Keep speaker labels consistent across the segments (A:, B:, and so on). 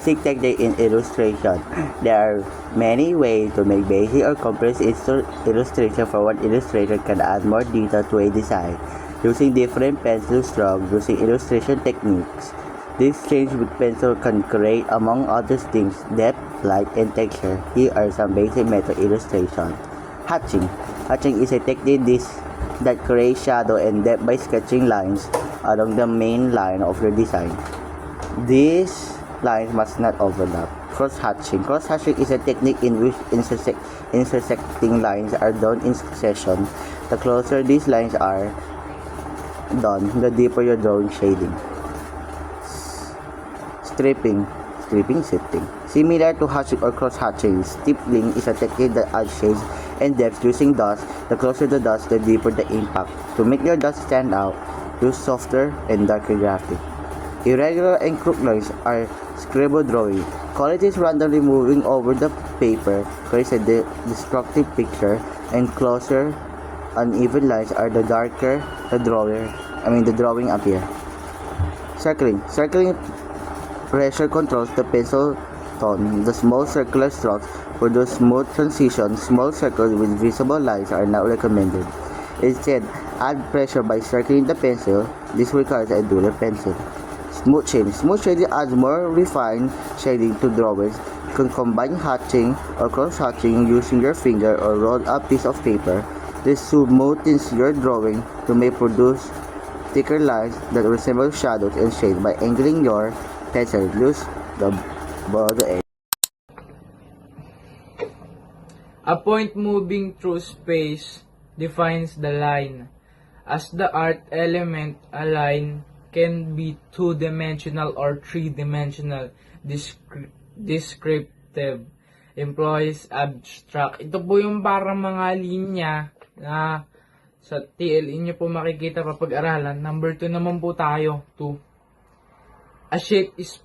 A: basic technique in illustration. There are many ways to make basic or complex illustration. For one, illustrator can add more detail to a design using different pencil strokes using illustration techniques. This change with pencil can create, among other things, depth, light, and texture. Here are some basic method illustration. Hatching. Hatching is a technique that creates shadow and depth by sketching lines along the main line of your design. These lines must not overlap. Cross-hatching. Cross-hatching is a technique in which intersecting lines are done in succession. The closer these lines are done, the deeper your drawing shading. Stripping. Sifting. Similar to hatching or cross-hatching, stippling is a technique that adds shades and depth using dust. The closer the dust, the deeper the impact. To make your dust stand out, use softer and darker graphic. Irregular and crooked lines are scribble drawing. Qualities randomly moving over the paper creates a destructive picture, and closer uneven lines are the darker the drawing appear. Circling. Circling pressure controls the pencil tone. The small circular strokes produce smooth transitions. Small circles with visible lines are not recommended. Instead, add pressure by circling the pencil. This requires a duller pencil. Smooth shading. Smooth shading adds more refined shading to drawings. You can combine hatching or cross-hatching using your finger or roll up piece of paper. This smoothens your drawing to may produce thicker lines that resemble shadows and shades. By angling your pencil, use the border edge.
B: A point moving through space defines the line. As the art element, a line can be two-dimensional or three-dimensional. Descriptive employs abstract. Ito po yung parang mga linya na sa TLE nyo po makikita papag-aralan. Number 2 naman po tayo. 2. A shape is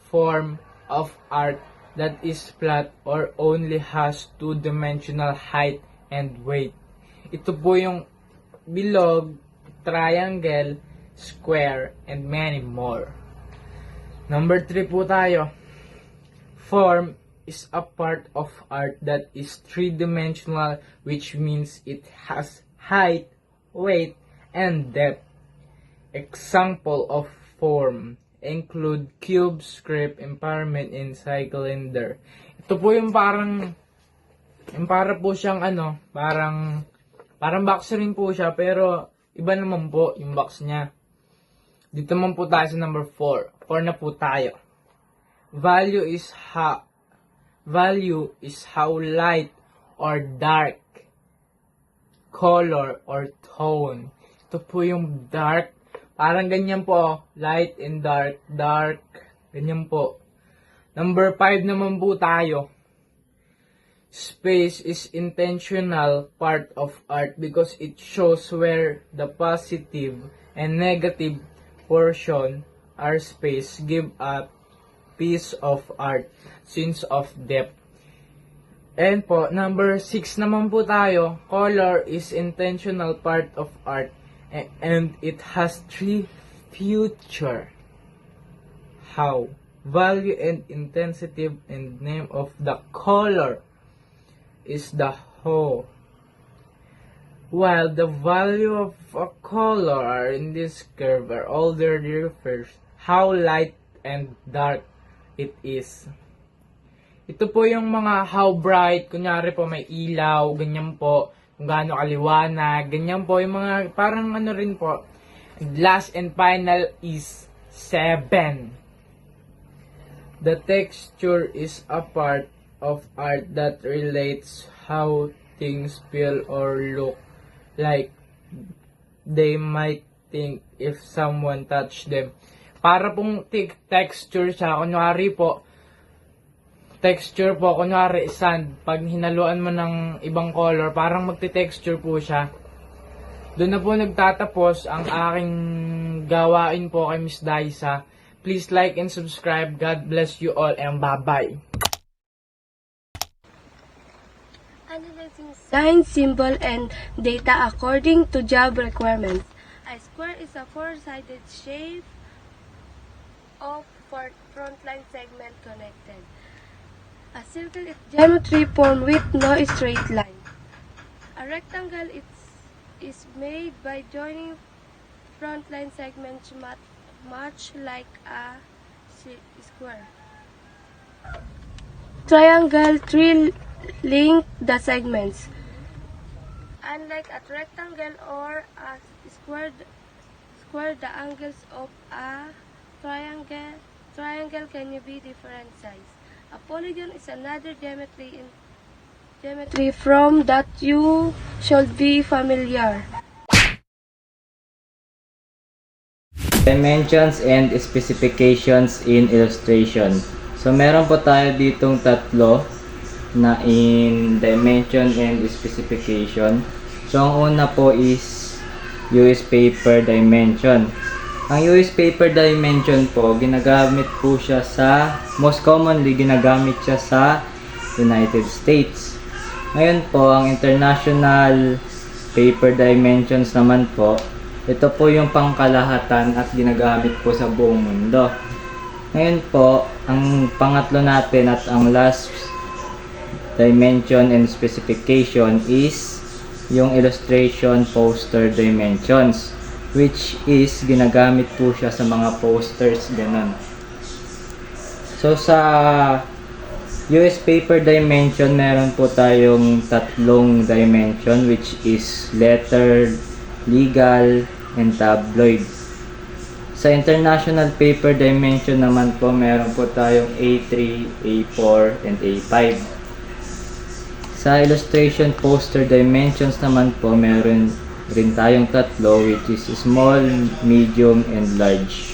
B: form of art that is flat or only has two-dimensional height and weight. Ito po yung bilog, triangle, square, and many more. Number 3 po tayo. Form is a part of art that is three-dimensional, which means it has height, weight, and depth. Example of form include cube, script, pyramid, and cylinder. Ito po yung para po siyang parang box rin po siya, pero iba naman po yung box niya. Dito naman po tayo sa number 4. 4 na po tayo. Value is how light or dark, color or tone. Ito po yung dark. Parang ganyan po, light and dark, dark, ganyan po. Number 5 naman po tayo. Space is intentional part of art because it shows where the positive and negative portion are space. Give a piece of art, sense of depth. And po, number 6 naman po tayo. Color is intentional part of art. And it has 3 features. How, value, and intensity, and name of the color is the whole. While the value of a color in this curve are already refers how light and dark it is. Ito po yung mga how bright, kunyari po may ilaw, ganyan po. Kung gaano kaliwanag, ganyan po, yung mga parang rin po. Last and final is 7. The texture is a part of art that relates how things feel or look like they might think if someone touched them. Para pong texture siya, kunwari po, sand, pag hinaluan mo ng ibang color, parang magte-texture po siya. Doon na po nagtatapos ang aking gawain po kay Miss Daisa. Please like and subscribe. God bless you all and bye-bye.
C: Analyzing signs, symbol, and data according to job requirements. A square is a four-sided shape of front line segment connected. A circle is geometry formed with no straight line. A rectangle is made by joining front line segments much like a square. Triangle three link the segments. Unlike a rectangle or a square, the angles of a triangle can be different size. A polygon is another geometry from that you should be familiar.
D: Dimensions and specifications in illustration. So meron po tayo ditong tatlo na in dimension and specification. So ang una po is US paper dimension. Ang US paper dimension po, ginagamit po siya sa, most commonly ginagamit siya sa United States. Ngayon po, ang international paper dimensions naman po, ito po yung pangkalahatan at ginagamit po sa buong mundo. Ngayon po, ang pangatlo natin at ang last dimension and specification is yung illustration poster dimensions, which is ginagamit po siya sa mga posters, ganun. So sa US paper dimension, meron po tayong tatlong dimension, which is letter, legal, and tabloid. Sa international paper dimension naman po, meron po tayong A3, A4, and A5. Sa illustration poster dimensions naman po, meron rin tayong tatlo, which is small, medium, and large.